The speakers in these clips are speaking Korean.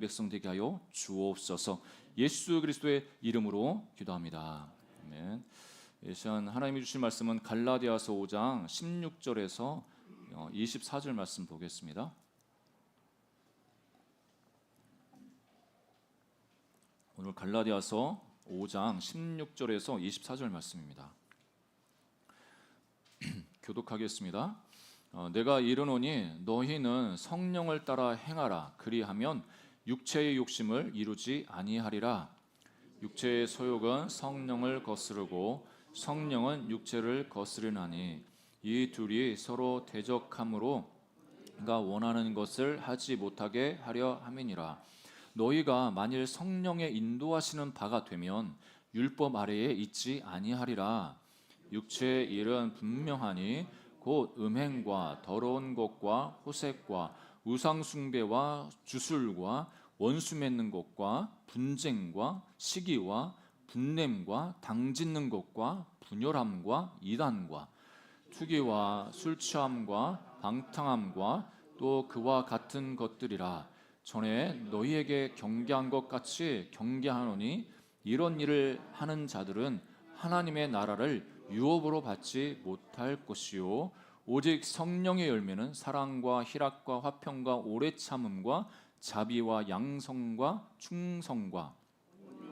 백성 되게 하여 주옵소서. 예수 그리스도의 이름으로 기도합니다. 아멘. 이 시간 하나님이 주신 말씀은 갈라디아서 5장 16절에서 24절 말씀 보겠습니다. 오늘 갈라디아서 5장 16절에서 24절 말씀입니다. 교독하겠습니다. 내가 이르노니 너희는 성령을 따라 행하라. 그리하면 육체의 욕심을 이루지 아니하리라. 육체의 소욕은 성령을 거스르고 성령은 육체를 거스르나니 이 둘이 서로 대적함으로 그가 원하는 것을 하지 못하게 하려 함이니라. 너희가 만일 성령의 인도하시는 바가 되면 율법 아래에 있지 아니하리라. 육체의 일은 분명하니 곧 음행과 더러운 것과 호색과 우상 숭배와 주술과 원수 맺는 것과 분쟁과 시기와 분냄과 당짓는 것과 분열함과 이단과 투기와 술 취함과 방탕함과 또 그와 같은 것들이라. 전에 너희에게 경계한 것 같이 경계하노니 이런 일을 하는 자들은 하나님의 나라를 유업으로 받지 못할 것이요 오직 성령의 열매는 사랑과 희락과 화평과 오래 참음과 자비와 양성과 충성과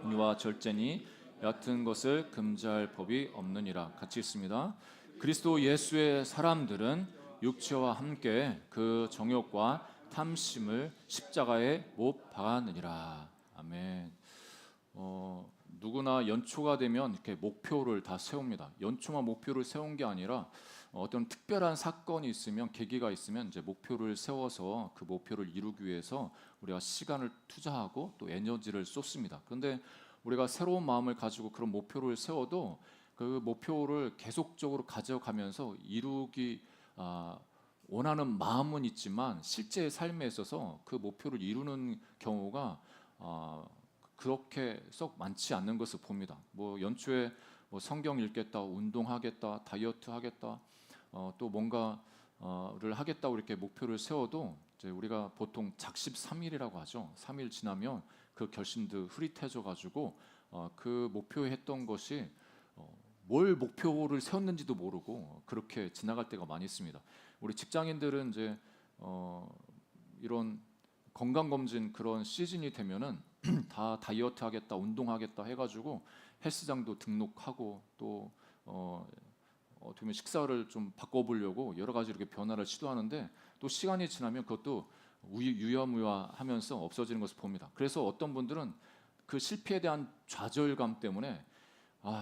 온유와 절제니 얕은 것을 금지할 법이 없느니라. 같이 있습니다. 그리스도 예수의 사람들은 육체와 함께 그 정욕과 탐심을 십자가에 못 박았느니라. 아멘. 누구나 연초가 되면 이렇게 목표를 다 세웁니다. 연초만 목표를 세운 게 아니라 어떤 특별한 사건이 있으면, 계기가 있으면 이제 목표를 세워서 그 목표를 이루기 위해서 우리가 시간을 투자하고 또 에너지를 쏟습니다. 그런데 우리가 새로운 마음을 가지고 그런 목표를 세워도 그 목표를 계속적으로 가져가면서 이루기 원하는 마음은 있지만 실제 삶에 있어서 그 목표를 이루는 경우가 그렇게 썩 많지 않는 것을 봅니다. 뭐 연초에 뭐 성경 읽겠다, 운동하겠다, 다이어트 하겠다, 또 뭔가를 하겠다고 이렇게 목표를 세워도 이제 우리가 보통 작심삼일이라고 하죠. 3일 지나면 그 결심도 흐릿해져 가지고 그 목표에 했던 것이 뭘 목표를 세웠는지도 모르고 그렇게 지나갈 때가 많이 있습니다. 우리 직장인들은 이제 이런 건강검진 그런 시즌이 되면은 다 다이어트 하겠다, 운동하겠다 해가지고 헬스장도 등록하고 또 어떻게 보면 식사를 좀 바꿔보려고 여러 가지 이렇게 변화를 시도하는데 또 시간이 지나면 그것도 유야무야하면서 없어지는 것을 봅니다. 그래서 어떤 분들은 그 실패에 대한 좌절감 때문에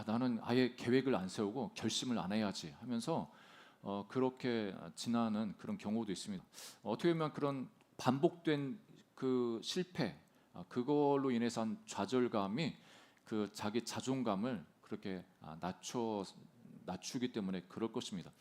나는 아예 계획을 안 세우고 결심을 안 해야지 하면서 그렇게 지나는 그런 경우도 있습니다. 어떻게 보면 그런 반복된 그 실패, 그걸로 인해서 한 좌절감이 그 자기 자존감을 그렇게 낮추기 때문에 그럴 것입니다.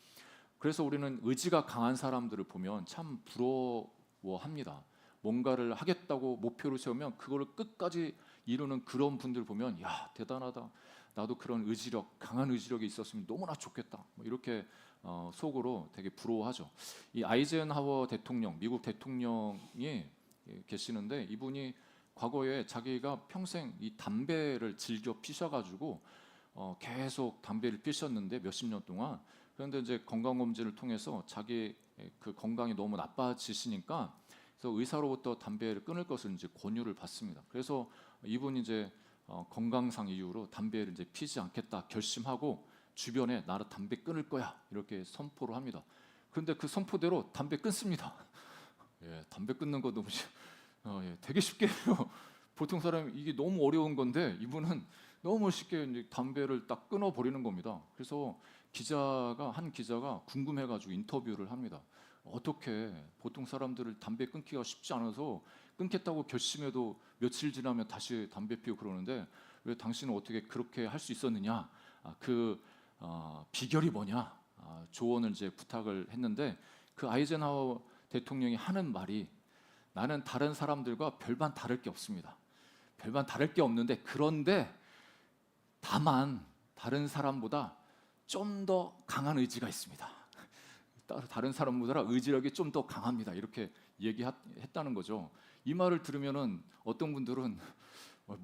그래서 우리는 의지가 강한 사람들을 보면 참 부러워합니다. 뭔가를 하겠다고 목표를 세우면 그거를 끝까지 이루는 그런 분들 보면 야, 대단하다. 나도 그런 의지력, 강한 의지력이 있었으면 너무나 좋겠다. 뭐 이렇게 속으로 되게 부러워하죠. 이 아이젠하워 대통령, 미국 대통령이 계시는데 이분이 과거에 자기가 평생 이 담배를 즐겨 피셔가지고 계속 담배를 피셨는데 몇십 년 동안. 그런데 이제 건강검진을 통해서 자기 그 건강이 너무 나빠지시니까 그래서 의사로부터 담배를 끊을 것을 이제 권유를 받습니다. 그래서 이분이 이제 건강상 이유로 담배를 이제 피지 않겠다 결심하고 주변에 나는 담배 끊을 거야 이렇게 선포를 합니다. 그런데 그 선포대로 담배 끊습니다. 예, 담배 끊는 거 너무 되게 쉽게 해요. 보통 사람이 이게 너무 어려운 건데 이분은 너무 쉽게 이제 담배를 딱 끊어 버리는 겁니다. 그래서 한 기자가 궁금해가지고 인터뷰를 합니다. 어떻게 보통 사람들을 담배 끊기가 쉽지 않아서 끊겠다고 결심해도 며칠 지나면 다시 담배 피우고 그러는데 왜 당신은 어떻게 그렇게 할 수 있었느냐? 비결이 뭐냐? 조언을 이제 부탁을 했는데 그 아이젠하워 대통령이 하는 말이 나는 다른 사람들과 별반 다를 게 없습니다. 별반 다를 게 없는데 그런데 다만 다른 사람보다 좀 더 강한 의지가 있습니다. 다른 사람보다 의지력이 좀 더 강합니다. 이렇게 얘기했다는 거죠. 이 말을 들으면은 어떤 분들은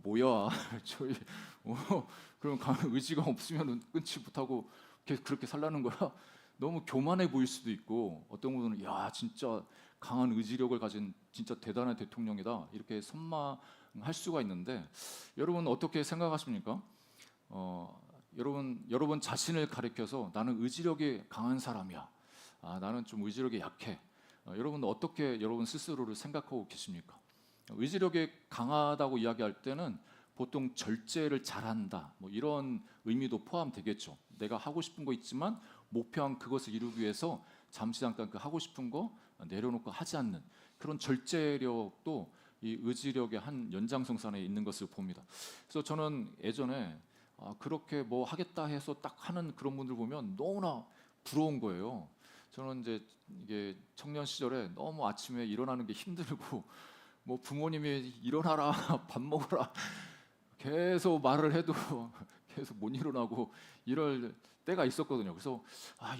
뭐야, 저희 그럼 강한 의지가 없으면은 끊지 못하고 계속 그렇게 살라는 거야? 너무 교만해 보일 수도 있고, 어떤 분들은 야 진짜 강한 의지력을 가진 진짜 대단한 대통령이다 이렇게 선망할 수가 있는데, 여러분 어떻게 생각하십니까? 여러분 자신을 가리켜서 나는 의지력이 강한 사람이야, 나는 좀 의지력이 약해, 여러분 어떻게 여러분 스스로를 생각하고 계십니까? 의지력이 강하다고 이야기할 때는 보통 절제를 잘한다 뭐 이런 의미도 포함되겠죠. 내가 하고 싶은 거 있지만 목표한 그것을 이루기 위해서 잠시 잠깐 그 하고 싶은 거 내려놓고 하지 않는 그런 절제력도 이 의지력의 한 연장선상에 있는 것을 봅니다. 그래서 저는 예전에 그렇게 뭐 하겠다 해서 딱 하는 그런 분들 보면 너무나 부러운 거예요. 저는 이제 이게 청년 시절에 너무 아침에 일어나는 게 힘들고 뭐 부모님이 일어나라 밥 먹어라 계속 말을 해도 계속 못 일어나고 이럴 때가 있었거든요. 그래서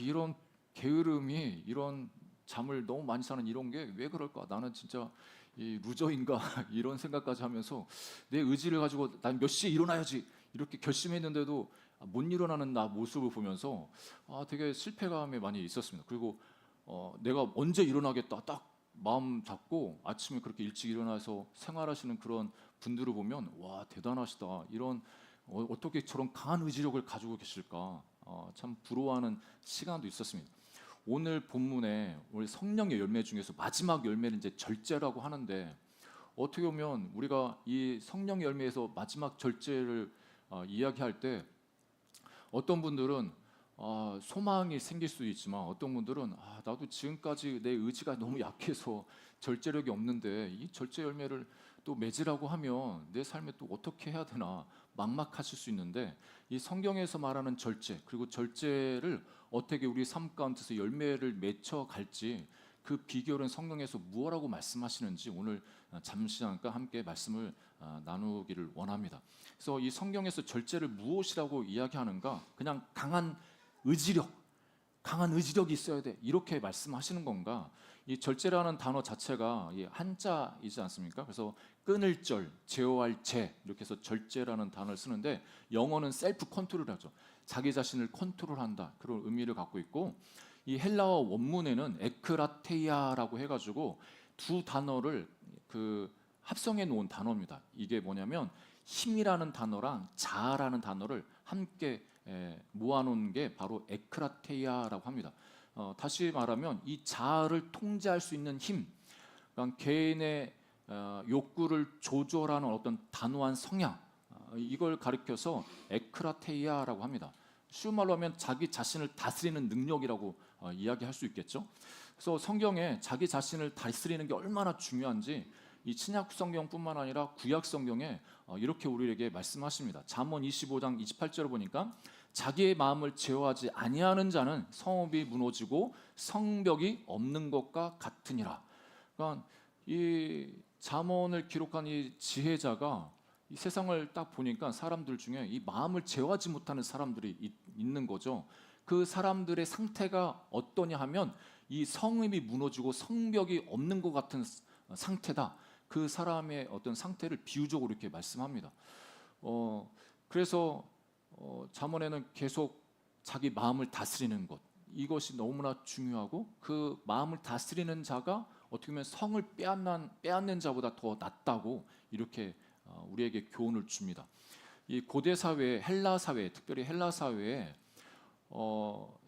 이런 게으름이, 이런 잠을 너무 많이 자는 이런 게 왜 그럴까? 나는 진짜 이 루저인가? 이런 생각까지 하면서 내 의지를 가지고 난 몇 시에 일어나야지 이렇게 결심했는데도 못 일어나는 나 모습을 보면서 되게 실패감이 많이 있었습니다. 그리고 내가 언제 일어나겠다 딱 마음 잡고 아침에 그렇게 일찍 일어나서 생활하시는 그런 분들을 보면 와 대단하시다, 이런 어떻게 저런 강한 의지력을 가지고 계실까, 참 부러워하는 시간도 있었습니다. 오늘 본문에 우리 성령의 열매 중에서 마지막 열매는 이제 절제라고 하는데, 어떻게 보면 우리가 이 성령의 열매에서 마지막 절제를 이야기할 때 어떤 분들은 소망이 생길 수도 있지만, 어떤 분들은 나도 지금까지 내 의지가 너무 약해서 절제력이 없는데 이 절제 열매를 또 맺으라고 하면 내 삶에 또 어떻게 해야 되나 막막하실 수 있는데, 이 성경에서 말하는 절제, 그리고 절제를 어떻게 우리 삶 가운데서 열매를 맺혀 갈지 그 비결은 성경에서 무엇라고 말씀하시는지 오늘 잠시 잠깐 함께 말씀을 나누기를 원합니다. 그래서 이 성경에서 절제를 무엇이라고 이야기하는가? 그냥 강한 의지력이 있어야 돼 이렇게 말씀하시는 건가? 이 절제라는 단어 자체가 이 한자이지 않습니까? 그래서 끊을 절, 제어할 제 이렇게 해서 절제라는 단어를 쓰는데, 영어는 셀프 컨트롤하죠. 자기 자신을 컨트롤한다 그런 의미를 갖고 있고, 이 헬라어 원문에는 에크라테이아라고 해가지고 두 단어를 합성해 놓은 단어입니다. 이게 뭐냐면 힘이라는 단어랑 자아라는 단어를 함께 모아놓은 게 바로 에크라테이아라고 합니다. 다시 말하면 이 자아를 통제할 수 있는 힘, 그러니까 개인의 욕구를 조절하는 어떤 단호한 성향, 이걸 가리켜서 에크라테이아라고 합니다. 쉬운 말로 하면 자기 자신을 다스리는 능력이라고 이야기할 수 있겠죠. 그래서 성경에 자기 자신을 다스리는 게 얼마나 중요한지 이 신약 성경뿐만 아니라 구약 성경에 이렇게 우리에게 말씀하십니다. 잠언 25장 28절을 보니까 자기의 마음을 제어하지 아니하는 자는 성읍이 무너지고 성벽이 없는 것과 같으니라. 그러니까 이 잠언을 기록한 이 지혜자가 이 세상을 딱 보니까 사람들 중에 이 마음을 제어하지 못하는 사람들이 있는 거죠. 그 사람들의 상태가 어떠냐 하면 이 성읍이 무너지고 성벽이 없는 것 같은 상태다. 그 사람의 어떤 상태를 비유적으로 이렇게 말씀합니다. 그래서 잠언에는 계속 자기 마음을 다스리는 것, 이것이 너무나 중요하고, 그 마음을 다스리는 자가 어떻게 보면 성을 빼앗는 자보다 더 낫다고 이렇게 우리에게 교훈을 줍니다. 이 고대 사회, 헬라 사회, 특별히 헬라 사회에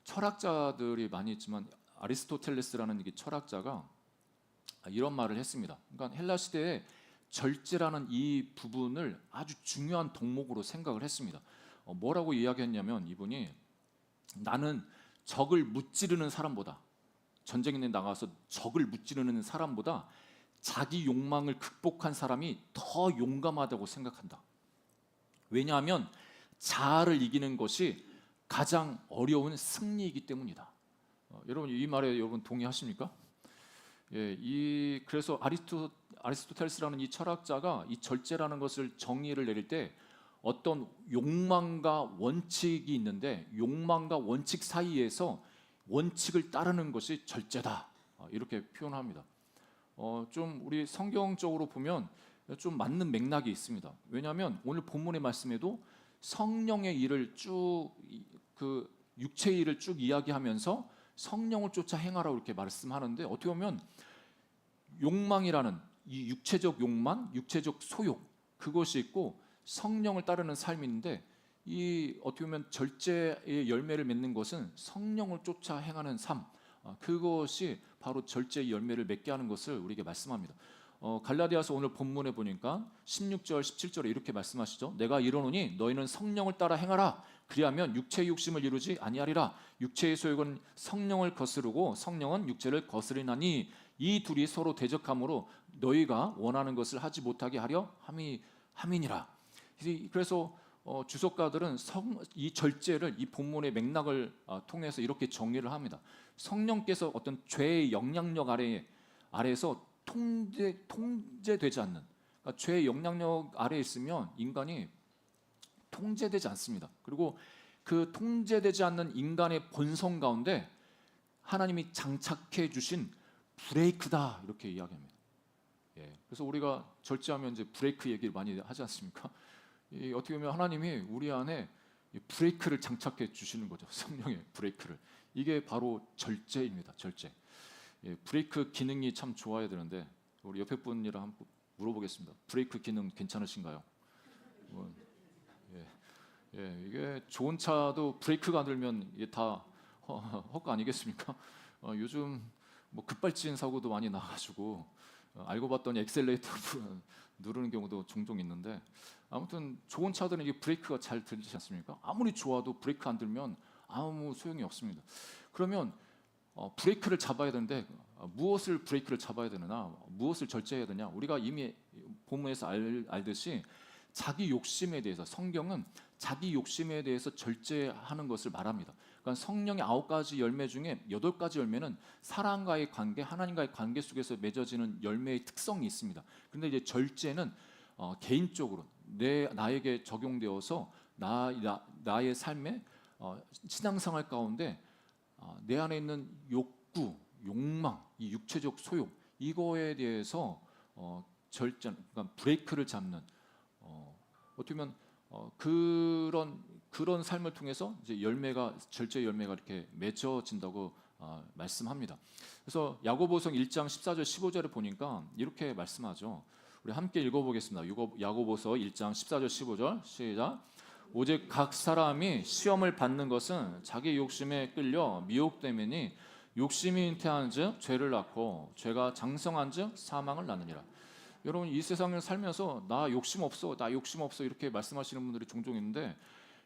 철학자들이 많이 있지만 아리스토텔레스라는 이 철학자가 이런 말을 했습니다. 그러니까 헬라 시대에 절제라는 이 부분을 아주 중요한 덕목으로 생각을 했습니다. 뭐라고 이야기했냐면, 이분이 나는 적을 무찌르는 사람보다, 전쟁에 나가서 적을 무찌르는 사람보다 자기 욕망을 극복한 사람이 더 용감하다고 생각한다. 왜냐하면 자아를 이기는 것이 가장 어려운 승리이기 때문이다. 여러분 이 말에 여러분 동의하십니까? 예, 그래서 아리스토텔레스라는 이 철학자가 이 절제라는 것을 정의를 내릴 때 어떤 욕망과 원칙이 있는데, 욕망과 원칙 사이에서 원칙을 따르는 것이 절제다, 이렇게 표현합니다. 좀 우리 성경적으로 보면 좀 맞는 맥락이 있습니다. 왜냐하면 오늘 본문의 말씀에도 성령의 일을 그 육체의 일을 쭉 이야기하면서 성령을 쫓아 행하라고 이렇게 말씀하는데, 어떻게 보면 욕망이라는 이 육체적 욕망, 육체적 소욕, 그것이 있고 성령을 따르는 삶인데, 이 어떻게 보면 절제의 열매를 맺는 것은 성령을 쫓아 행하는 삶, 그것이 바로 절제의 열매를 맺게 하는 것을 우리에게 말씀합니다. 갈라디아서 오늘 본문에 보니까 16절 17절에 이렇게 말씀하시죠. 내가 이르노니 너희는 성령을 따라 행하라. 그리하면 육체의 욕심을 이루지 아니하리라. 육체의 소욕은 성령을 거스르고 성령은 육체를 거스리나니 이 둘이 서로 대적함으로 너희가 원하는 것을 하지 못하게 하려 함이니라. 그래서 주석가들은 이 절제를 이 본문의 맥락을 통해서 이렇게 정리를 합니다. 성령께서 어떤 죄의 영향력 아래에서 통제되지 않는, 그러니까 죄의 영향력 아래에 있으면 인간이 통제되지 않습니다. 그리고 그 통제되지 않는 인간의 본성 가운데 하나님이 장착해 주신 브레이크다, 이렇게 이야기합니다. 그래서 우리가 절제하면 이제 브레이크 얘기를 많이 하지 않습니까? 어떻게 보면 하나님이 우리 안에 브레이크를 장착해 주시는 거죠. 성령의 브레이크를. 이게 바로 절제입니다. 절제. 브레이크 기능이 참 좋아야 되는데 우리 옆에 분이랑 한번 물어보겠습니다. 브레이크 기능 괜찮으신가요? 이게 좋은 차도 브레이크가 안 들면 이게 다 헛거 아니겠습니까? 요즘 뭐 급발진 사고도 많이 나가지고 알고 봤더니 엑셀레이터 누르는 경우도 종종 있는데, 아무튼 좋은 차들은 이게 브레이크가 잘 들지 않습니까? 아무리 좋아도 브레이크 안 들면 아무 소용이 없습니다. 그러면 브레이크를 잡아야 되는데 무엇을 브레이크를 잡아야 되느냐, 무엇을 절제해야 되냐? 우리가 이미 본문에서 알듯이 자기 욕심에 대해서, 성경은 자기 욕심에 대해서 절제하는 것을 말합니다. 그러니까 성령의 9가지 열매 중에 8가지 열매는 사람과의 관계, 하나님과의 관계 속에서 맺어지는 열매의 특성이 있습니다. 그런데 이제 절제는 개인적으로 나에게 적용되어서 나의 삶에 신앙생활 가운데 내 안에 있는 욕구, 욕망, 이 육체적 소욕, 이거에 대해서 절제, 그러니까 브레이크를 잡는, 어떻게 보면 그런 삶을 통해서 이제 절제 열매가 이렇게 맺어진다고 말씀합니다. 그래서 야고보서 1장 14절 15절을 보니까 이렇게 말씀하죠. 우리 함께 읽어보겠습니다. 야고보서 1장 14절 15절 시작. 오직 각 사람이 시험을 받는 것은 자기 욕심에 끌려 미혹됨이니 욕심이 잉태한즉 죄를 낳고 죄가 장성한즉 사망을 낳느니라. 여러분, 이 세상을 살면서 나 욕심 없어 이렇게 말씀하시는 분들이 종종 있는데,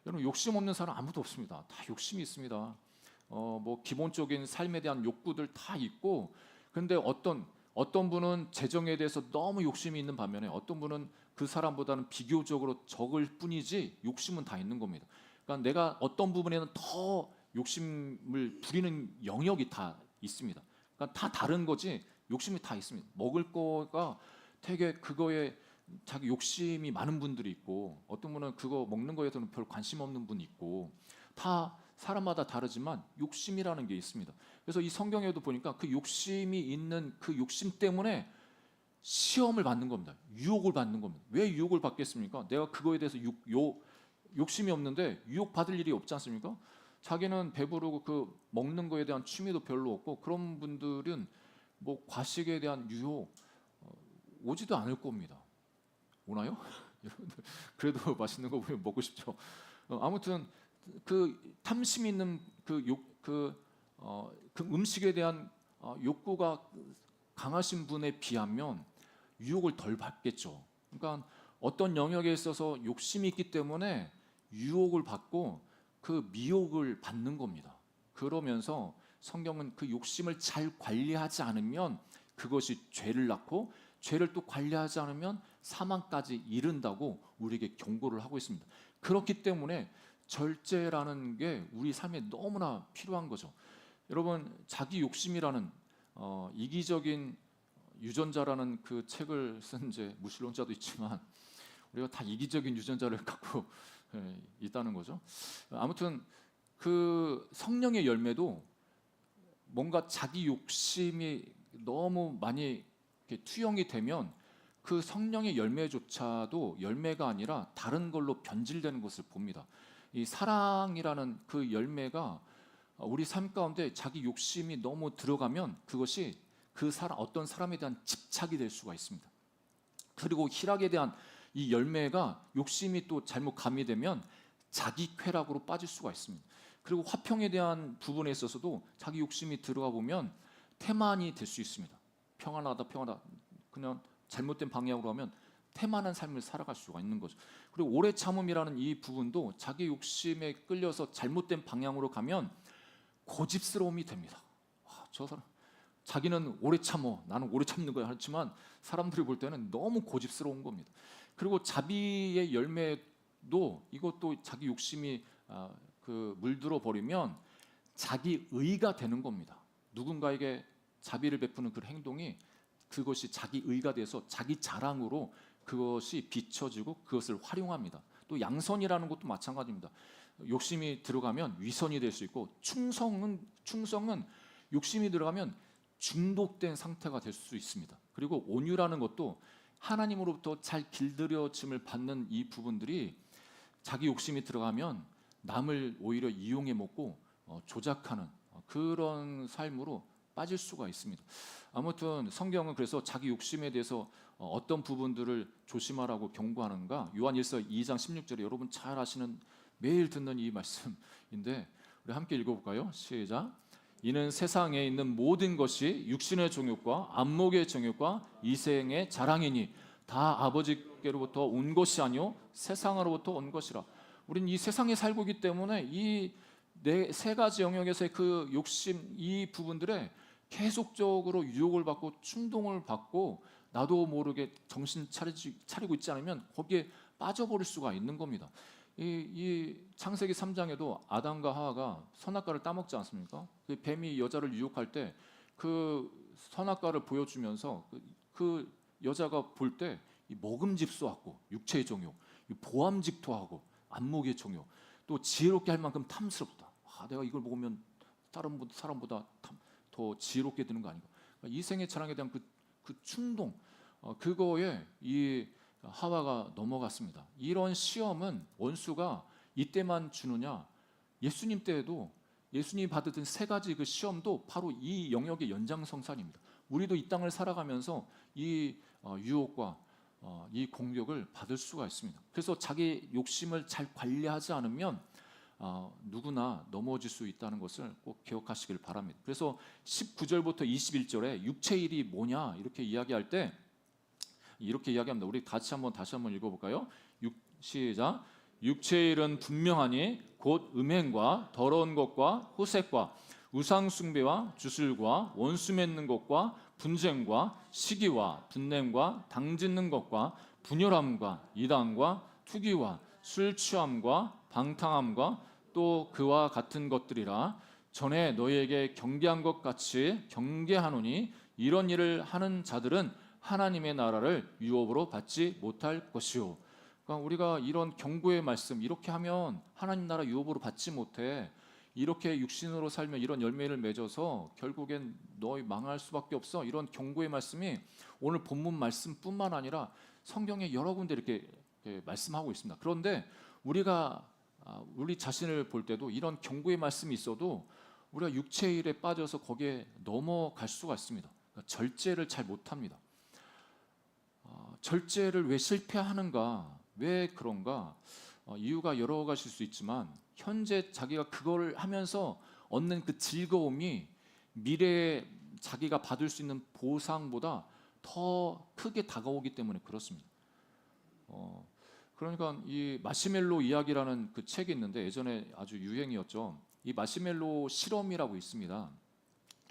여러분, 욕심 없는 사람 아무도 없습니다. 다 욕심이 있습니다. 뭐 기본적인 삶에 대한 욕구들 다 있고, 근데 어떤 분은 재정에 대해서 너무 욕심이 있는 반면에 어떤 분은 그 사람보다는 비교적으로 적을 뿐이지 욕심은 다 있는 겁니다. 그러니까 내가 어떤 부분에는 더 욕심을 부리는 영역이 다 있습니다. 그러니까 다 다른 거지 욕심이 다 있습니다. 먹을 거가 되게 그거에 자기 욕심이 많은 분들이 있고, 어떤 분은 그거 먹는 거에 대해서는 별 관심 없는 분이 있고, 다 사람마다 다르지만 욕심이라는 게 있습니다. 그래서 이 성경에도 보니까 그 욕심이 있는 그 욕심 때문에 시험을 받는 겁니다. 유혹을 받는 겁니다. 왜 유혹을 받겠습니까? 내가 그거에 대해서 욕심이 없는데 유혹 받을 일이 없지 않습니까? 자기는 배부르고 그 먹는 거에 대한 취미도 별로 없고, 그런 분들은 뭐 과식에 대한 유혹 오지도 않을 겁니다. 오나요? 여러분들 그래도 맛있는 거 보면 먹고 싶죠. 아무튼 그 탐심 있는 그 음식에 대한 욕구가 강하신 분에 비하면 유혹을 덜 받겠죠. 그러니까 어떤 영역에 있어서 욕심이 있기 때문에 유혹을 받고 그 미혹을 받는 겁니다. 그러면서 성경은 그 욕심을 잘 관리하지 않으면 그것이 죄를 낳고, 죄를 또 관리하지 않으면 사망까지 이른다고 우리에게 경고를 하고 있습니다. 그렇기 때문에 절제라는 게 우리 삶에 너무나 필요한 거죠. 여러분, 자기 욕심이라는 이기적인 유전자라는 그 책을 쓴 이제 무신론자도 있지만, 우리가 다 이기적인 유전자를 갖고 있다는 거죠. 아무튼 그 성령의 열매도 뭔가 자기 욕심이 너무 많이 이렇게 투영이 되면 그 성령의 열매조차도 열매가 아니라 다른 걸로 변질되는 것을 봅니다. 이 사랑이라는 그 열매가 우리 삶 가운데 자기 욕심이 너무 들어가면 그것이 그 사람 어떤 사람에 대한 집착이 될 수가 있습니다. 그리고 희락에 대한 이 열매가 욕심이 또 잘못 가미되면 자기 쾌락으로 빠질 수가 있습니다. 그리고 화평에 대한 부분에 있어서도 자기 욕심이 들어가 보면 태만이 될 수 있습니다. 평안하다 그냥 잘못된 방향으로 하면 태만한 삶을 살아갈 수가 있는 거죠. 그리고 오래 참음이라는 이 부분도 자기 욕심에 끌려서 잘못된 방향으로 가면 고집스러움이 됩니다. 저 사람 자기는 오래 참어, 나는 오래 참는 거야 하지만 사람들이 볼 때는 너무 고집스러운 겁니다. 그리고 자비의 열매도 이것도 자기 욕심이 물들어 버리면 자기 의가 되는 겁니다. 누군가에게 자비를 베푸는 그 행동이 그것이 자기 의가 돼서 자기 자랑으로 그것이 비춰지고 그것을 활용합니다. 또 양선이라는 것도 마찬가지입니다. 욕심이 들어가면 위선이 될 수 있고 충성은 욕심이 들어가면 중독된 상태가 될 수 있습니다. 그리고 온유라는 것도 하나님으로부터 잘 길들여짐을 받는 이 부분들이 자기 욕심이 들어가면 남을 오히려 이용해 먹고 조작하는 그런 삶으로 빠질 수가 있습니다. 아무튼 성경은 그래서 자기 욕심에 대해서 어떤 부분들을 조심하라고 경고하는가? 요한일서 2장 16절에 여러분 잘 아시는 매일 듣는 이 말씀인데 우리 함께 읽어볼까요? 시작. 이는 세상에 있는 모든 것이 육신의 정욕과 안목의 정욕과 이생의 자랑이니 다 아버지께로부터 온 것이 아니요 세상으로부터 온 것이라. 우리는 이 세상에 살고 있기 때문에 이 네 세 가지 영역에서의 그 욕심 이 부분들에 계속적으로 유혹을 받고 충동을 받고 나도 모르게 정신 차리고 있지 않으면 거기에 빠져버릴 수가 있는 겁니다. 이 창세기 3장에도 아담과 하와가 선악과를 따먹지 않습니까? 그 뱀이 여자를 유혹할 때 그 선악과를 보여주면서 그 여자가 볼 때 먹음직도 하고 육체의 정욕, 보암직도 안목의 정욕, 또 지혜롭게 할 만큼 탐스럽다. 내가 이걸 먹으면 다른 사람보다 더 지혜롭게 되는 거 아닌가? 이생의 자랑에 대한 그 충동, 그거에 이 하와가 넘어갔습니다. 이런 시험은 원수가 이때만 주느냐? 예수님 때에도 예수님이 받았던 세 가지 그 시험도 바로 이 영역의 연장선상입니다. 우리도 이 땅을 살아가면서 이 유혹과 이 공격을 받을 수가 있습니다. 그래서 자기 욕심을 잘 관리하지 않으면 누구나 넘어질 수 있다는 것을 꼭 기억하시길 바랍니다. 그래서 19절부터 21절에 육체의 일이 뭐냐 이렇게 이야기할 때 이렇게 이야기합니다. 우리 다시 한번 읽어볼까요? 시작. 육체의 일은 분명하니 곧 음행과 더러운 것과 호색과 우상 숭배와 주술과 원수 맺는 것과 분쟁과 시기와 분냄과 당짓는 것과 분열함과 이단과 투기와 술 취함과 방탕함과 또 그와 같은 것들이라. 전에 너희에게 경계한 것 같이 경계하노니 이런 일을 하는 자들은 하나님의 나라를 유업으로 받지 못할 것이요. 그러니까 우리가 이런 경고의 말씀 이렇게 하면 하나님 나라 유업으로 받지 못해. 이렇게 육신으로 살면 이런 열매를 맺어서 결국엔 너희 망할 수밖에 없어. 이런 경고의 말씀이 오늘 본문 말씀뿐만 아니라 성경에 여러 군데 이렇게 말씀하고 있습니다. 그런데 우리가 우리 자신을 볼 때도 이런 경고의 말씀이 있어도 우리가 육체의 일에 빠져서 거기에 넘어갈 수가 있습니다. 그러니까 절제를 잘 못합니다. 절제를 왜 실패하는가? 왜 그런가? 이유가 여러 가지일 수 있지만 현재 자기가 그걸 하면서 얻는 그 즐거움이 미래에 자기가 받을 수 있는 보상보다 더 크게 다가오기 때문에 그렇습니다. 그러니까 이 마시멜로 이야기라는 그 책이 있는데 예전에 아주 유행이었죠. 이 마시멜로 실험이라고 있습니다.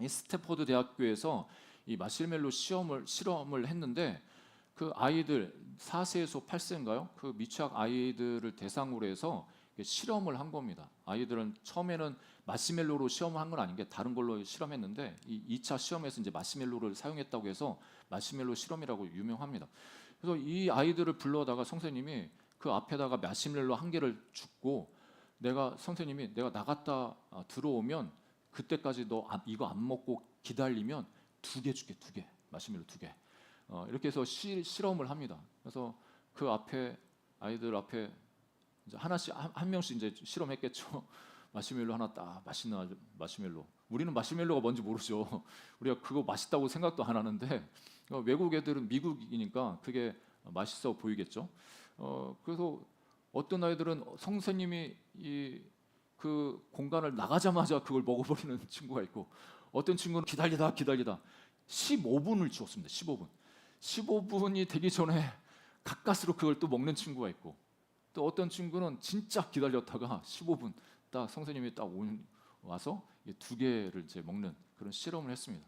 이 스탠포드 대학교에서 이 마시멜로 실험을 했는데 그 아이들 4세에서 8세인가요? 그 미취학 아이들을 대상으로 해서 실험을 한 겁니다. 아이들은 처음에는 마시멜로로 시험을 한 건 아닌 게 다른 걸로 실험했는데 이 2차 시험에서 이제 마시멜로를 사용했다고 해서 마시멜로 실험이라고 유명합니다. 그래서 이 아이들을 불러다가 선생님이 그 앞에다가 마시멜로 한 개를 줍고 선생님이 내가 나갔다 들어오면 그때까지 너 이거 안 먹고 기다리면 2개 줄게, 2개 마시멜로 2개. 이렇게 해서 실험을 합니다. 그래서 그 앞에 아이들 앞에 이제 하나씩 한 명씩 이제 실험했겠죠. 마시멜로 하나 딱 맛있는 마시멜로. 우리는 마시멜로가 뭔지 모르죠. 우리가 그거 맛있다고 생각도 안 하는데 외국 애들은 미국이니까 그게 맛있어 보이겠죠. 그래서 어떤 아이들은 선생님이 그 공간을 나가자마자 그걸 먹어버리는 친구가 있고, 어떤 친구는 기다리다 15분을 주었습니다. 15분이 되기 전에 가까스로 그걸 또 먹는 친구가 있고, 또 어떤 친구는 진짜 기다렸다가 15분 딱 선생님이 딱 와서 2개를 이제 먹는 그런 실험을 했습니다.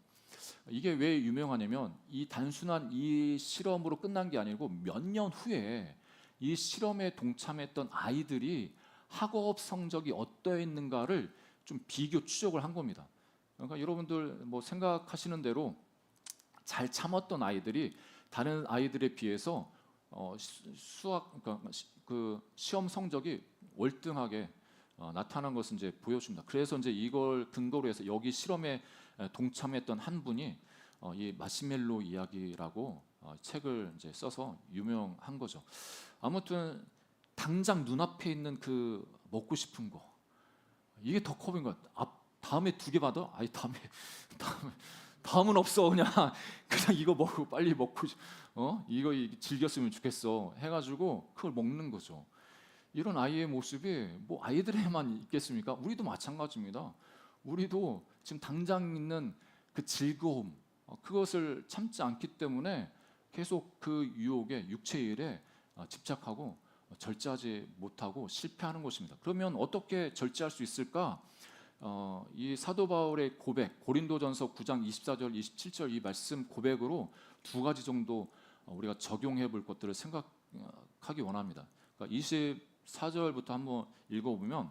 이게 왜 유명하냐면 이 단순한 이 실험으로 끝난 게 아니고 몇 년 후에 이 실험에 동참했던 아이들이 학업 성적이 어떠했는가를 좀 비교 추적을 한 겁니다. 그러니까 여러분들 뭐 생각하시는 대로 잘 참았던 아이들이 다른 아이들에 비해서 수학 그러니까 그 시험 성적이 월등하게 나타난 것을 이제 보여줍니다. 그래서 이제 이걸 근거로 해서 여기 실험에 동참했던 한 분이 이 마시멜로 이야기라고 책을 이제 써서 유명한 거죠. 아무튼 당장 눈앞에 있는 그 먹고 싶은 거, 이게 더 커 보인 것 같아. 다음에 2개 받아? 아니 다음은 없어. 그냥 이거 먹고 빨리 먹고 이거 즐겼으면 좋겠어 해가지고 그걸 먹는 거죠. 이런 아이의 모습이 뭐 아이들에만 있겠습니까? 우리도 마찬가지입니다. 우리도 지금 당장 있는 그 즐거움, 그것을 참지 않기 때문에 계속 그 유혹에, 육체의 일에 집착하고 절제하지 못하고 실패하는 것입니다. 그러면 어떻게 절제할 수 있을까? 이 사도 바울의 고백, 고린도전서 9장 24절, 27절 이 말씀 고백으로 2가지 정도 우리가 적용해 볼 것들을 생각하기 원합니다. 그러니까 24절부터 한번 읽어보면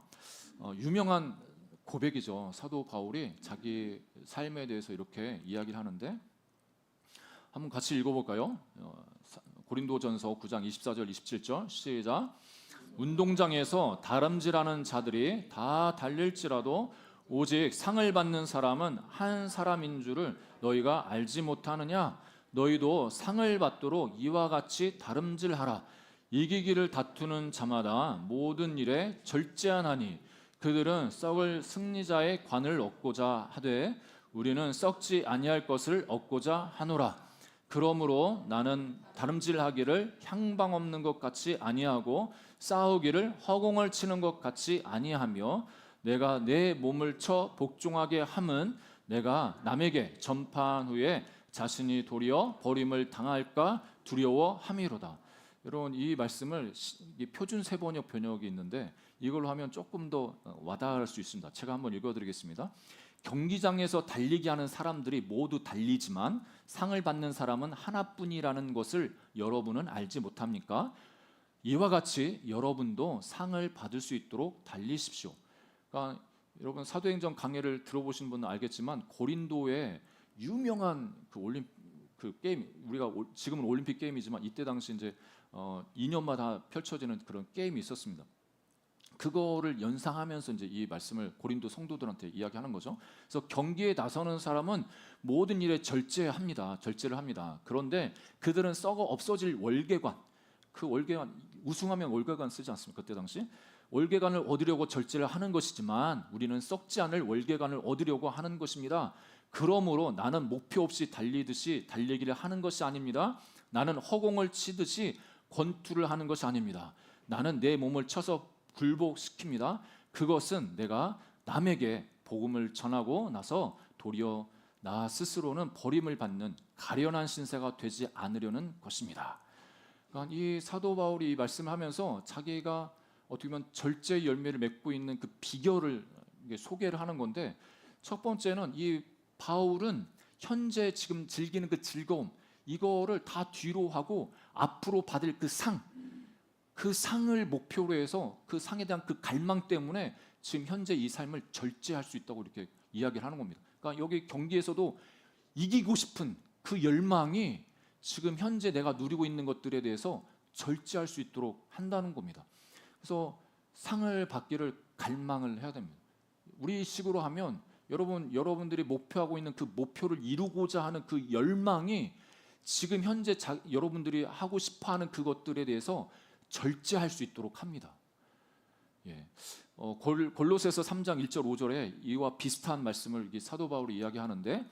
유명한 고백이죠. 사도 바울이 자기 삶에 대해서 이렇게 이야기를 하는데 한번 같이 읽어볼까요? 고린도전서 9장 24절 27절 시작. 운동장에서 다름질하는 자들이 다 달릴지라도 오직 상을 받는 사람은 한 사람인 줄을 너희가 알지 못하느냐? 너희도 상을 받도록 이와 같이 다름질하라. 이기기를 다투는 자마다 모든 일에 절제하나니 그들은 썩을 승리자의 관을 얻고자 하되 우리는 썩지 아니할 것을 얻고자 하노라. 그러므로 나는 다름질하기를 향방 없는 것 같이 아니하고 싸우기를 허공을 치는 것 같이 아니하며 내가 내 몸을 쳐 복종하게 함은 내가 남에게 전파한 후에 자신이 도리어 버림을 당할까 두려워함이로다. 여러분 이 말씀을 표준 세번역 번역이 있는데 이걸로 하면 조금 더 와닿을 수 있습니다. 제가 한번 읽어드리겠습니다. 경기장에서 달리기 하는 사람들이 모두 달리지만 상을 받는 사람은 하나뿐이라는 것을 여러분은 알지 못합니까? 이와 같이 여러분도 상을 받을 수 있도록 달리십시오. 그러니까 여러분 사도행전 강해를 들어보신 분은 알겠지만 고린도에 유명한 그 게임, 우리가 지금은 올림픽 게임이지만 이때 당시 이제 2년마다 펼쳐지는 그런 게임이 있었습니다. 그거를 연상하면서 이제 이 말씀을 고린도 성도들한테 이야기하는 거죠. 그래서 경기에 나서는 사람은 모든 일에 절제를 합니다. 그런데 그들은 썩어 없어질 월계관, 그 월계관 우승하면 월계관 쓰지 않습니까? 그때 당시 월계관을 얻으려고 절제를 하는 것이지만 우리는 썩지 않을 월계관을 얻으려고 하는 것입니다. 그러므로 나는 목표 없이 달리듯이 달리기를 하는 것이 아닙니다. 나는 허공을 치듯이 권투를 하는 것이 아닙니다. 나는 내 몸을 쳐서 굴복시킵니다. 그것은 내가 남에게 복음을 전하고 나서 도리어 나 스스로는 버림을 받는 가련한 신세가 되지 않으려는 것입니다. 그러니까 이 사도 바울이 이 말씀을 하면서 자기가 어떻게 보면 절제의 열매를 맺고 있는 그 비결을 소개를 하는 건데, 첫 번째는 이 바울은 현재 지금 즐기는 그 즐거움, 이거를 다 뒤로 하고 앞으로 받을 그 상을 목표로 해서 그 상에 대한 그 갈망 때문에 지금 현재 이 삶을 절제할 수 있다고 이렇게 이야기를 하는 겁니다. 그러니까 여기 경기에서도 이기고 싶은 그 열망이 지금 현재 내가 누리고 있는 것들에 대해서 절제할 수 있도록 한다는 겁니다. 그래서 상을 받기를 갈망을 해야 됩니다. 우리 식으로 하면 여러분들이 목표하고 있는 그 목표를 이루고자 하는 그 열망이 지금 현재 여러분들이 하고 싶어하는 그것들에 대해서 절제할 수 있도록 합니다. 예. 골로새서 3장 1절 5절에 이와 비슷한 말씀을 사도 바울이 이야기하는데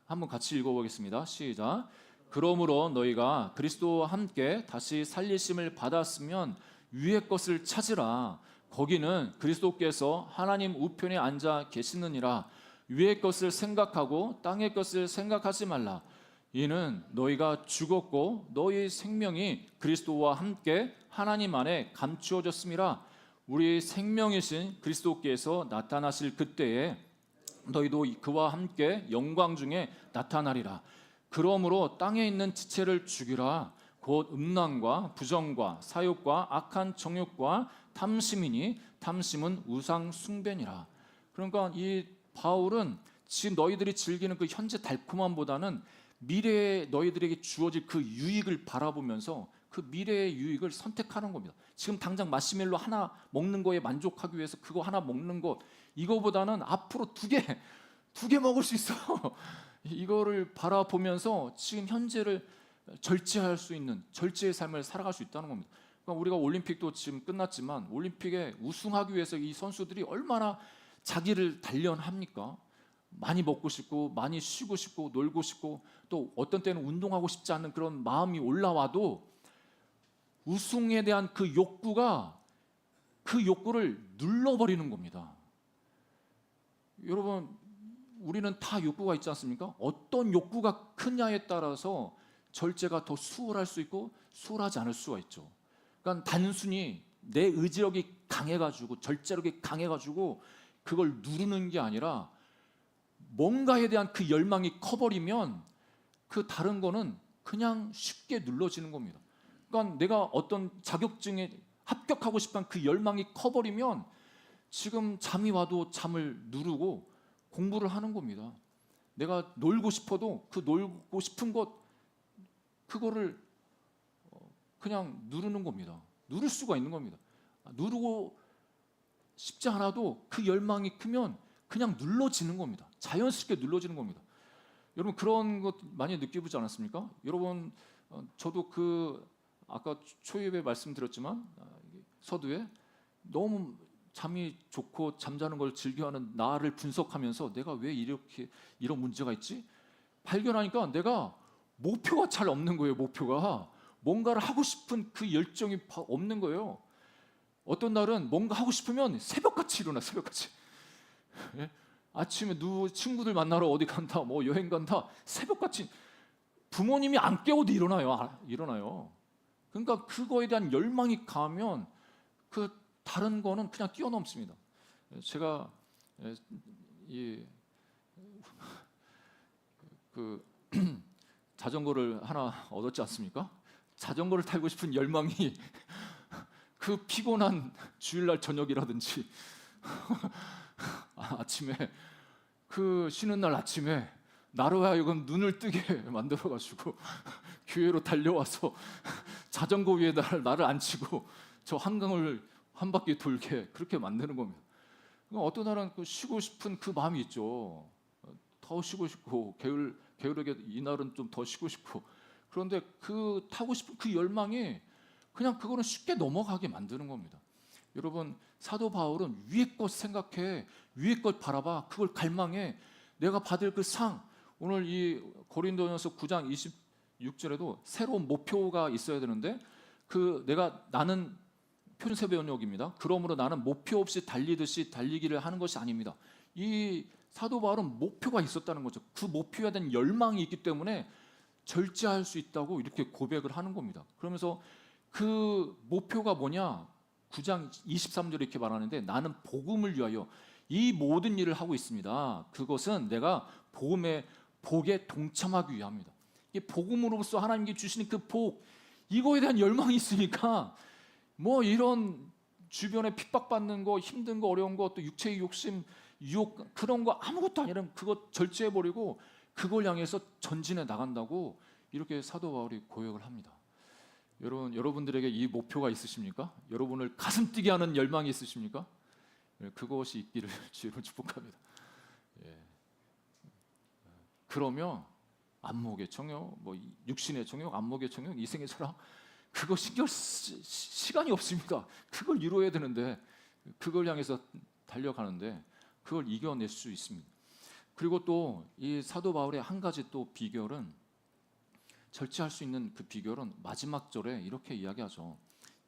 한번 같이 읽어보겠습니다. 시작. 그러므로 너희가 그리스도와 함께 다시 살리심을 받았으면 위의 것을 찾으라. 거기는 그리스도께서 하나님 우편에 앉아 계시느니라. 위의 것을 생각하고 땅의 것을 생각하지 말라. 이는 너희가 죽었고 너희 생명이 그리스도와 함께 하나님 안에 감추어졌음이라. 우리 생명이신 그리스도께서 나타나실 그때에 너희도 그와 함께 영광 중에 나타나리라. 그러므로 땅에 있는 지체를 죽이라. 곧 음란과 부정과 사욕과 악한 정욕과 탐심이니 탐심은 우상 숭배니라. 그러니까 이 바울은 지금 너희들이 즐기는 그 현재 달콤함보다는 미래에 너희들에게 주어질 그 유익을 바라보면서 그 미래의 유익을 선택하는 겁니다. 지금 당장 마시멜로 하나 먹는 거에 만족하기 위해서 그거 하나 먹는 것, 이거보다는 앞으로 두 개 먹을 수 있어. 이거를 바라보면서 지금 현재를 절제할 수 있는 절제의 삶을 살아갈 수 있다는 겁니다. 그러니까 우리가 올림픽도 지금 끝났지만 올림픽에 우승하기 위해서 이 선수들이 얼마나 자기를 단련합니까? 많이 먹고 싶고 많이 쉬고 싶고 놀고 싶고 또 어떤 때는 운동하고 싶지 않은 그런 마음이 올라와도 우승에 대한 그 욕구가 그 욕구를 눌러버리는 겁니다. 여러분, 우리는 다 욕구가 있지 않습니까? 어떤 욕구가 크냐에 따라서 절제가 더 수월할 수 있고 수월하지 않을 수가 있죠. 그러니까 단순히 내 의지력이 강해가지고 절제력이 강해가지고 그걸 누르는 게 아니라 뭔가에 대한 그 열망이 커버리면 그 다른 거는 그냥 쉽게 눌러지는 겁니다. 그러니까 내가 어떤 자격증에 합격하고 싶은 그 열망이 커버리면 지금 잠이 와도 잠을 누르고 공부를 하는 겁니다. 내가 놀고 싶어도 그 놀고 싶은 것 그거를 그냥 누르는 겁니다. 누를 수가 있는 겁니다. 누르고 싶지 않아도 그 열망이 크면 그냥 눌러지는 겁니다. 자연스럽게 눌러지는 겁니다. 여러분 그런 것 많이 느껴보지 않았습니까? 여러분 저도 그 아까 초입에 말씀드렸지만 서두에 너무 잠이 좋고 잠자는 걸 즐겨하는 나를 분석하면서 내가 왜 이렇게 이런 문제가 있지? 발견하니까 내가 목표가 잘 없는 거예요. 목표가 뭔가를 하고 싶은 그 열정이 없는 거예요. 어떤 날은 뭔가 하고 싶으면 새벽같이 일어나. 새벽같이 예? 아침에 친구들 만나러 어디 간다, 뭐 여행 간다, 새벽같이 부모님이 안 깨워도 일어나요. 그러니까 그거에 대한 열망이 강하면 그 다른 거는 그냥 뛰어넘습니다. 제가 그 자전거를 하나 얻었지 않습니까? 자전거를 타고 싶은 열망이 그 피곤한 주일날 저녁이라든지 아침에 그 쉬는 날 아침에 나로 하여금 눈을 뜨게 만들어가지고 교회로 달려와서 자전거 위에 나를 앉히고 저 한강을 한 바퀴 돌게 그렇게 만드는 겁니다. 어떤 날은 쉬고 싶은 그 마음이 있죠. 더 쉬고 싶고 게으르게 이날은 좀 더 쉬고 싶고 그런데 그 타고 싶은 그 열망이 그냥 그거는 쉽게 넘어가게 만드는 겁니다. 여러분 사도 바울은 위의 것 생각해, 위의 것 바라봐, 그걸 갈망해. 내가 받을 그 상, 오늘 이 고린도전서 9장 26절에도 새로운 목표가 있어야 되는데 나는 표준세 번역입니다. 그러므로 나는 목표 없이 달리듯이 달리기를 하는 것이 아닙니다. 이 사도 바울은 목표가 있었다는 거죠. 그 목표에 대한 열망이 있기 때문에 절제할 수 있다고 이렇게 고백을 하는 겁니다. 그러면서 그 목표가 뭐냐? 9장 23절에 이렇게 말하는데 나는 복음을 위하여 이 모든 일을 하고 있습니다. 그것은 내가 복에 동참하기 위함이다. 이 복음으로서 하나님께 주시는 그 복, 이거에 대한 열망이 있으니까 뭐 이런 주변에 핍박받는 거, 힘든 거, 어려운 거, 또 육체의 욕심, 유혹 그런 거 아무것도 아니라 그거 절제해버리고 그걸 향해서 전진해 나간다고 이렇게 사도 바울이 고백을 합니다. 여러분들에게 이 목표가 있으십니까? 여러분을 가슴 뛰게 하는 열망이 있으십니까? 그것이 있기를 주로 축복합니다. 예. 그러면 안목의 정욕, 뭐 육신의 정욕, 안목의 정욕, 이생의 철학, 그거 시간이 없습니다. 그걸 이루어야 되는데, 그걸 향해서 달려가는데 그걸 이겨낼 수 있습니다. 그리고 또 이 사도 바울의 한 가지 또 비결은, 절제할 수 있는 그 비결은 마지막 절에 이렇게 이야기하죠.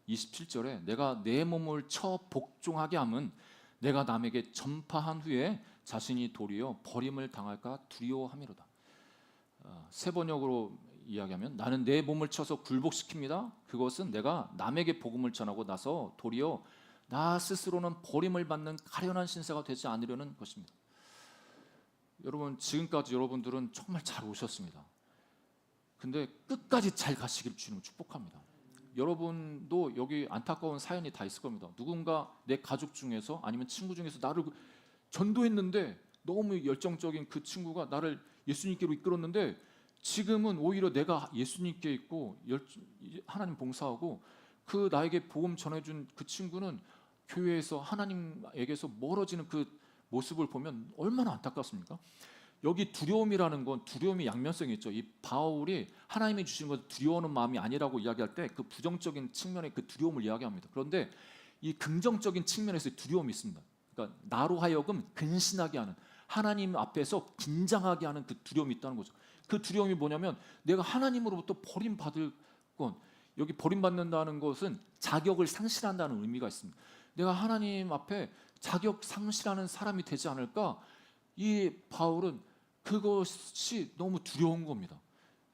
27절에 내가 내 몸을 쳐 복종하게 함은 내가 남에게 전파한 후에 자신이 도리어 버림을 당할까 두려워함이로다. 세 번역으로 이야기하면 나는 내 몸을 쳐서 굴복시킵니다. 그것은 내가 남에게 복음을 전하고 나서 도리어 나 스스로는 버림을 받는 가련한 신세가 되지 않으려는 것입니다. 여러분, 지금까지 여러분들은 정말 잘 오셨습니다. 근데 끝까지 잘 가시길 주님은 축복합니다. 여러분도 여기 안타까운 사연이 다 있을 겁니다. 누군가 내 가족 중에서 아니면 친구 중에서 나를 전도했는데 너무 열정적인 그 친구가 나를 예수님께로 이끌었는데, 지금은 오히려 내가 예수님께 있고 하나님 봉사하고 그 나에게 복음 전해준 그 친구는 교회에서 하나님에게서 멀어지는 그 모습을 보면 얼마나 안타깝습니까? 여기 두려움이라는 건 두려움이 양면성이 있죠. 이 바울이 하나님이 주신 것을 두려워하는 마음이 아니라고 이야기할 때 그 부정적인 측면의 그 두려움을 이야기합니다. 그런데 이 긍정적인 측면에서 두려움이 있습니다. 그러니까 나로 하여금 근신하게 하는, 하나님 앞에서 긴장하게 하는 그 두려움이 있다는 거죠. 그 두려움이 뭐냐면 내가 하나님으로부터 버림받을 건, 여기 버림받는다는 것은 자격을 상실한다는 의미가 있습니다. 내가 하나님 앞에 자격 상실하는 사람이 되지 않을까? 이 바울은 그것이 너무 두려운 겁니다.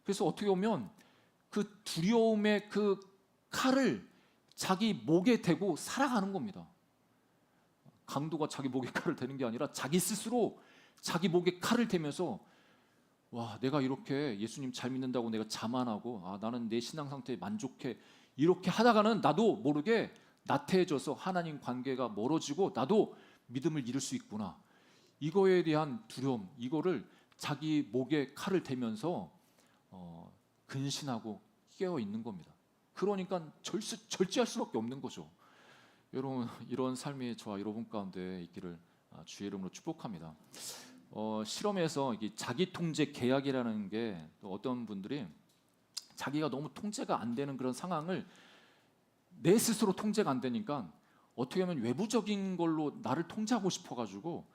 그래서 어떻게 보면 그 두려움의 그 칼을 자기 목에 대고 살아가는 겁니다. 강도가 자기 목에 칼을 대는 게 아니라 자기 스스로 자기 목에 칼을 대면서, 와, 내가 이렇게 예수님 잘 믿는다고 내가 자만하고 나는 내 신앙 상태에 만족해, 이렇게 하다가는 나도 모르게 나태해져서 하나님 관계가 멀어지고 나도 믿음을 잃을 수 있구나. 이거에 대한 두려움, 이거를 자기 목에 칼을 대면서 근신하고 깨어 있는 겁니다. 그러니까 절제할 수밖에 없는 거죠. 여러분, 이런 삶이 저와 여러분 가운데 있기를 주의 이름으로 축복합니다. 실험에서 자기 통제 계약이라는 게, 또 어떤 분들이 자기가 너무 통제가 안 되는 그런 상황을 내 스스로 통제가 안 되니까 어떻게 하면 외부적인 걸로 나를 통제하고 싶어가지고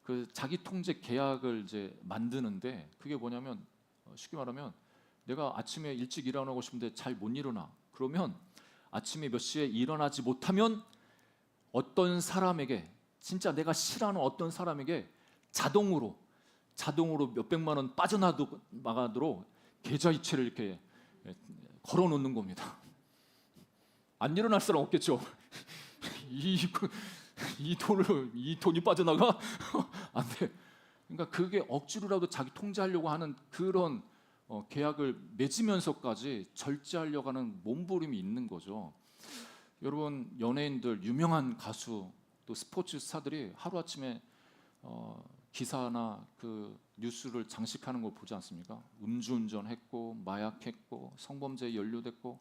그 자기 통제 계약을 이제 만드는데, 그게 뭐냐면 쉽게 말하면 내가 아침에 일찍 일어나고 싶은데 잘 못 일어나. 그러면 아침에 몇 시에 일어나지 못하면 어떤 사람에게, 진짜 내가 싫어하는 어떤 사람에게 자동으로 몇백만 원 빠져나가도록 계좌이체를 이렇게 걸어놓는 겁니다. 안 일어날 사람 없겠죠. 이 돈이 빠져나가? 안 돼. 그러니까 그게 억지로라도 자기 통제하려고 하는 그런 계약을 맺으면서까지 절제하려고 하는 몸부림이 있는 거죠. 여러분, 연예인들, 유명한 가수, 또 스포츠 스타들이 하루아침에 기사나 그 뉴스를 장식하는 걸 보지 않습니까? 음주운전했고, 마약했고, 성범죄에 연루됐고,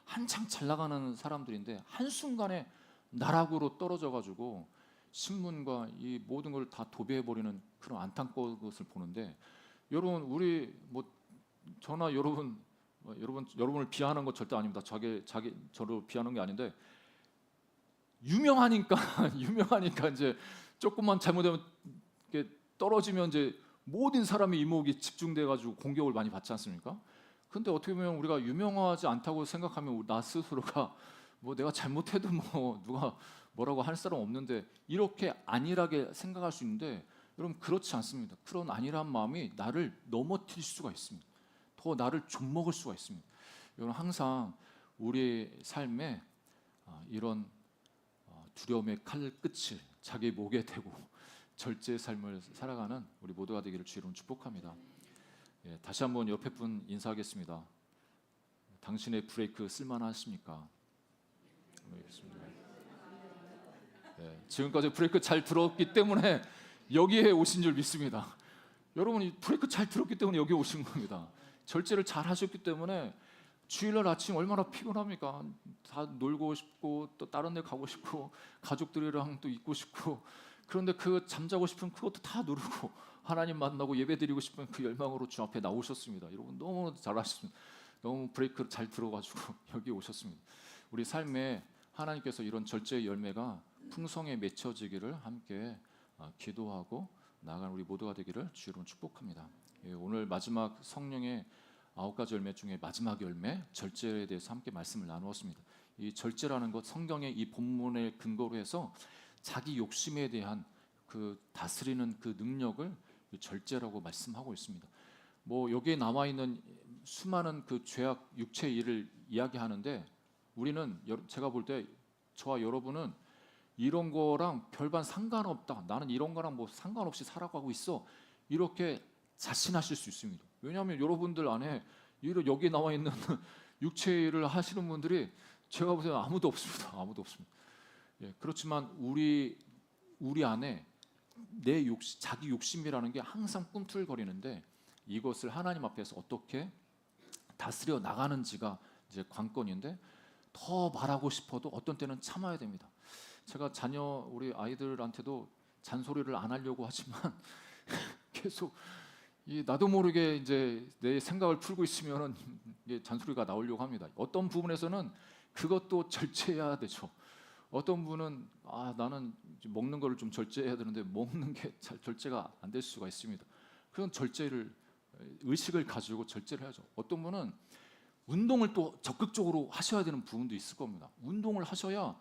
한창 잘 나가는 사람들인데 한순간에 나락으로 떨어져가지고 신문과 이 모든 걸 다 도배해버리는 그런 안타까운 것을 보는데, 여러분, 우리 저나 여러분을 비하하는 것 절대 아닙니다. 저를 비하는 게 아닌데, 유명하니까 이제 조금만 잘못하면 떨어지면 이제 모든 사람의 이목이 집중돼가지고 공격을 많이 받지 않습니까? 근데 어떻게 보면 우리가 유명하지 않다고 생각하면 나 스스로가 내가 잘못해도 누가 뭐라고 할 사람 없는데, 이렇게 안일하게 생각할 수 있는데, 여러분, 그렇지 않습니다. 그런 안일한 마음이 나를 넘어뜨릴 수가 있습니다. 더 나를 좀먹을 수가 있습니다. 여러분, 항상 우리의 삶에 이런 두려움의 칼끝을 자기 목에 대고 절제의 삶을 살아가는 우리 모두가 되기를 주의 이름으로 축복합니다. 다시 한번 옆에 분 인사하겠습니다. 당신의 브레이크 쓸만하십니까? 지금까지 브레이크 잘 들었기 때문에 여기에 오신 줄 믿습니다. 여러분이 브레이크 잘 들었기 때문에 여기 오신 겁니다. 절제를 잘 하셨기 때문에 주일날 아침 얼마나 피곤합니까? 다 놀고 싶고 또 다른 데 가고 싶고 가족들이랑 또 있고 싶고, 그런데 그 잠자고 싶은 그것도 다 누르고 하나님 만나고 예배드리고 싶은 그 열망으로 주 앞에 나오셨습니다. 여러분 너무 잘하셨습니다. 너무 브레이크를 잘 들어가지고 여기 오셨습니다. 우리 삶에 하나님께서 이런 절제의 열매가 풍성에 맺혀지기를 함께 기도하고 나아가는 우리 모두가 되기를 주 이름으로 축복합니다. 예, 오늘 마지막 성령의 9가지 열매 중에 마지막 열매 절제에 대해서 함께 말씀을 나누었습니다. 이 절제라는 것 성경의 이 본문을 근거로 해서 자기 욕심에 대한 그 다스리는 그 능력을 절제라고 말씀하고 있습니다. 뭐 여기에 나와 있는 수많은 그 죄악 육체의 일을 이야기하는데 우리는 제가 볼 때 저와 여러분은 이런 거랑 별반 상관없다. 나는 이런 거랑 뭐 상관없이 살아가고 있어. 이렇게 자신하실 수 있습니다. 왜냐하면 여러분들 안에 여기 나와 있는 육체의 일을 하시는 분들이 제가 보기에는 아무도 없습니다. 아무도 없습니다. 예, 그렇지만 우리 안에 내 욕심, 자기 욕심이라는 게 항상 꿈틀거리는데 이것을 하나님 앞에서 어떻게 다스려 나가는지가 이제 관건인데 더 말하고 싶어도 어떤 때는 참아야 됩니다. 제가 우리 아이들한테도 잔소리를 안 하려고 하지만 계속 나도 모르게 이제 내 생각을 풀고 있으면은 잔소리가 나오려고 합니다. 어떤 부분에서는 그것도 절제해야 되죠. 어떤 분은 나는 먹는 거를 좀 절제해야 되는데 먹는 게 잘 절제가 안 될 수가 있습니다. 그런 의식을 가지고 절제를 해야죠. 어떤 분은 운동을 또 적극적으로 하셔야 되는 부분도 있을 겁니다. 운동을 하셔야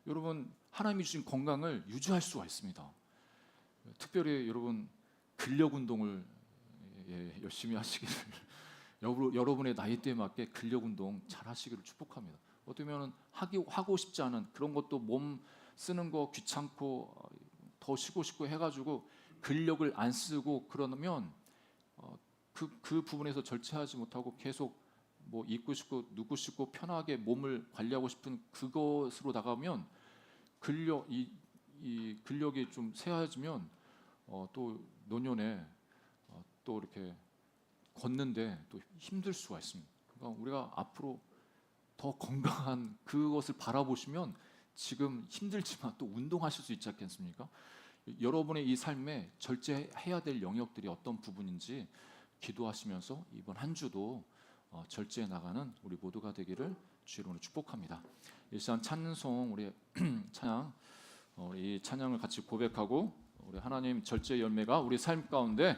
여러분 하나님이 주신 건강을 유지할 수가 있습니다. 특별히 여러분 근력 운동을 열심히 하시기를 여러분의 나이대에 맞게 근력 운동 잘 하시기를 축복합니다. 어쩌면 하고 싶지 않은 그런 것도 몸 쓰는 거 귀찮고 더 쉬고 싶고 해가지고 근력을 안 쓰고 그러면 그 부분에서 절제하지 못하고 계속 뭐 입고 싶고 눕고 싶고 편하게 몸을 관리하고 싶은 그것으로 나가면 이 근력이 좀 쇠해지면 또 노년에 또 이렇게 걷는데 또 힘들 수가 있습니다. 그러니까 우리가 앞으로 더 건강한 그것을 바라보시면 지금 힘들지만 또 운동하실 수 있지 않겠습니까? 여러분의 이 삶에 절제해야 될 영역들이 어떤 부분인지 기도하시면서 이번 한 주도 절제해 나가는 우리 모두가 되기를 주 이름으로 축복합니다. 일단 찬송 우리 찬양 우리 찬양을 같이 고백하고 우리 하나님 절제 열매가 우리 삶 가운데